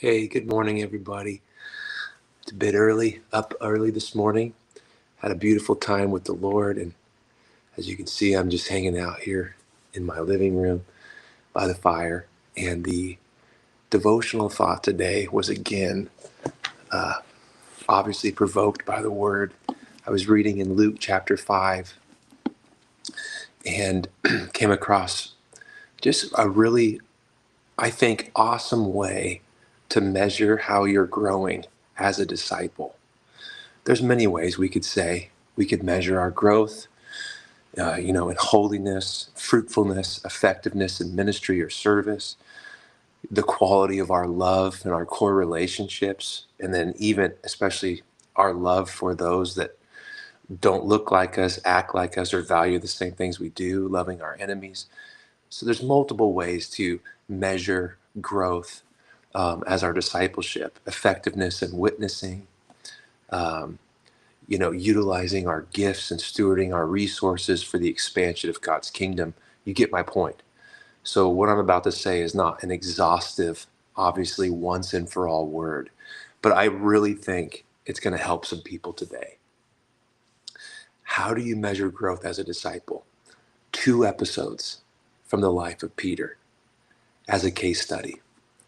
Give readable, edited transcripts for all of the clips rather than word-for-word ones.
Hey, good morning, everybody. It's a bit early, up early this morning. Had a beautiful time with the Lord, and as you can see, I'm just hanging out here in my living room by the fire. And the devotional thought today was again, obviously provoked by the word. I was reading in Luke chapter 5 and came across just a really, I think, awesome way to measure how you're growing as a disciple. There's many ways we could say we could measure our growth, in holiness, fruitfulness, effectiveness in ministry or service, the quality of our love and our core relationships, and then even especially our love for those that don't look like us, act like us, or value the same things we do, loving our enemies. So there's multiple ways to measure growth as our discipleship, effectiveness and witnessing, utilizing our gifts and stewarding our resources for the expansion of God's kingdom. You get my point. So what I'm about to say is not an exhaustive, obviously once and for all word, but I really think it's going to help some people today. How do you measure growth as a disciple? 2 episodes from the life of Peter as a case study.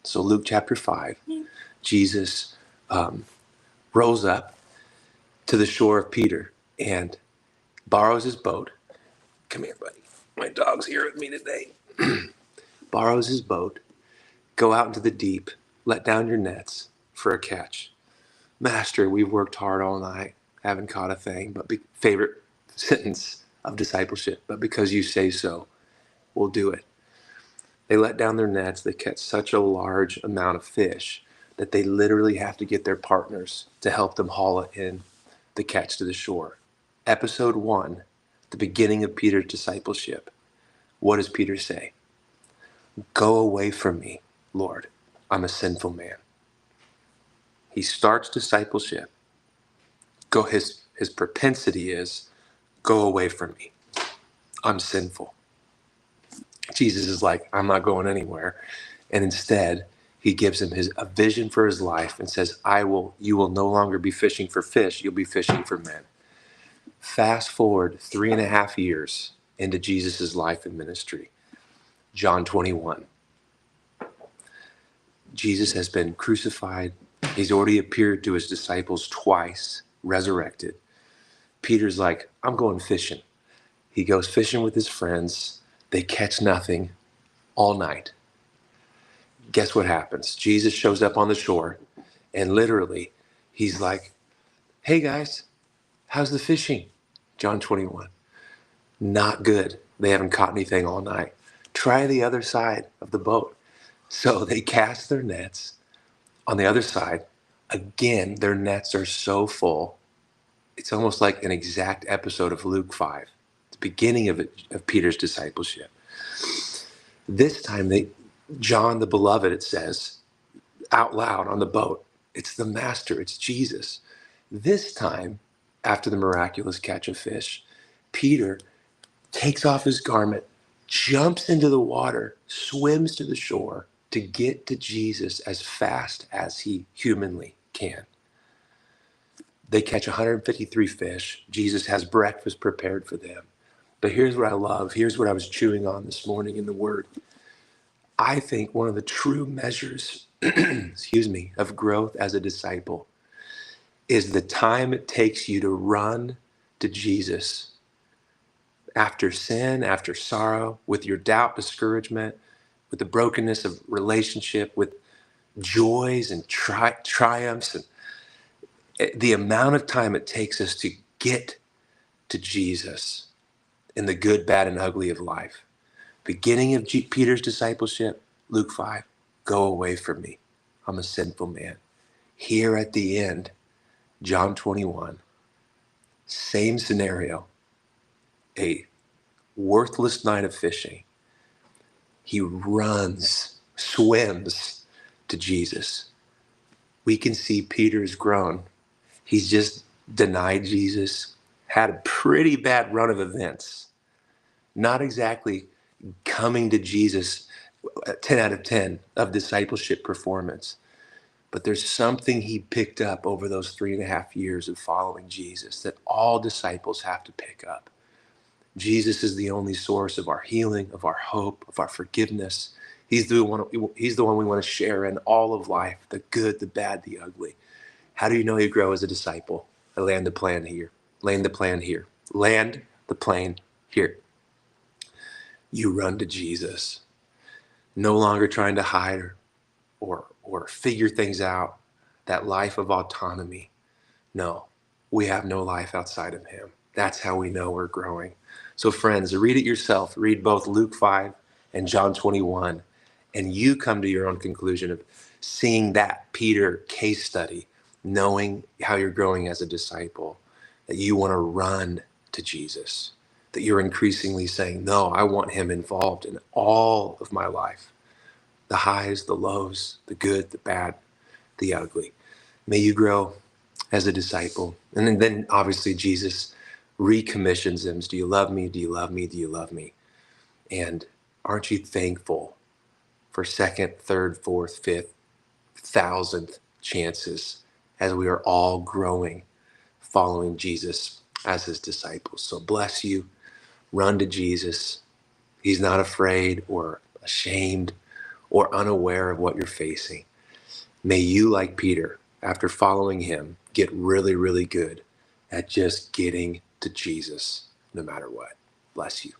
So Luke chapter 5, Jesus rose up to the shore of Peter and borrows his boat. Come here, buddy. My dog's here with me today. Borrows his boat, go out into the deep, let down your nets for a catch. Master, we've worked hard all night, haven't caught a thing, but favorite sentence of discipleship, but because you say so, we'll do it. They let down their nets, they catch such a large amount of fish that they literally have to get their partners to help them haul it in the catch to the shore. Episode 1, the beginning of Peter's discipleship. What does Peter say? Go away from me, Lord. I'm a sinful man. He starts discipleship. His propensity is, go away from me. I'm sinful. Jesus is like, I'm not going anywhere. And instead, he gives him a vision for his life and says, you will no longer be fishing for fish, you'll be fishing for men. Fast forward 3.5 years into Jesus' life and ministry. John 21. Jesus has been crucified. He's already appeared to his disciples twice, resurrected. Peter's like, I'm going fishing. He goes fishing with his friends. They catch nothing all night. Guess what happens? Jesus shows up on the shore, and literally, he's like, hey guys, how's the fishing? John 21. Not good. They haven't caught anything all night. Try the other side of the boat. So they cast their nets on the other side. Again, their nets are so full. It's almost like an exact episode of Luke 5, the beginning of Peter's discipleship. This time, John the beloved, it says, out loud on the boat, it's the master, it's Jesus. This time, after the miraculous catch of fish, Peter takes off his garment, jumps into the water, swims to the shore to get to Jesus as fast as he humanly can. They catch 153 fish. Jesus has breakfast prepared for them. But here's what I love. Here's what I was chewing on this morning in the Word. I think one of the true measures, of growth as a disciple is the time it takes you to run to Jesus after sin, after sorrow, with your doubt, discouragement, with the brokenness of relationship, with joys and triumphs, and the amount of time it takes us to get to Jesus in the good, bad, and ugly of life. Beginning of Peter's discipleship, Luke 5, go away from me. I'm a sinful man. Here at the end, John 21, same scenario, a worthless night of fishing. He runs, swims to Jesus. We can see Peter's grown. He's just denied Jesus, had a pretty bad run of events. Not exactly coming to Jesus 10 out of 10 of discipleship performance. But there's something he picked up over those 3.5 years of following Jesus that all disciples have to pick up. Jesus is the only source of our healing, of our hope, of our forgiveness. He's the one we want to share in all of life, the good, the bad, the ugly. How do you know you grow as a disciple? I land the plan here. Land the plan here. Land the plane here. You run to Jesus. No longer trying to hide or figure things out. That life of autonomy. No, we have no life outside of him. That's how we know we're growing. So friends, read it yourself. Read both Luke 5 and John 21, and you come to your own conclusion of seeing that Peter case study, knowing how you're growing as a disciple, that you want to run to Jesus, that you're increasingly saying, no, I want him involved in all of my life, the highs, the lows, the good, the bad, the ugly. May you grow as a disciple. And then obviously Jesus recommissions him. Do you love me? Do you love me? Do you love me? And aren't you thankful for second, third, fourth, fifth, thousandth chances as we are all growing, following Jesus as his disciples? So bless you. Run to Jesus. He's not afraid or ashamed or unaware of what you're facing. May you, like Peter, after following him, get really, really good at just getting to Jesus no matter what. Bless you.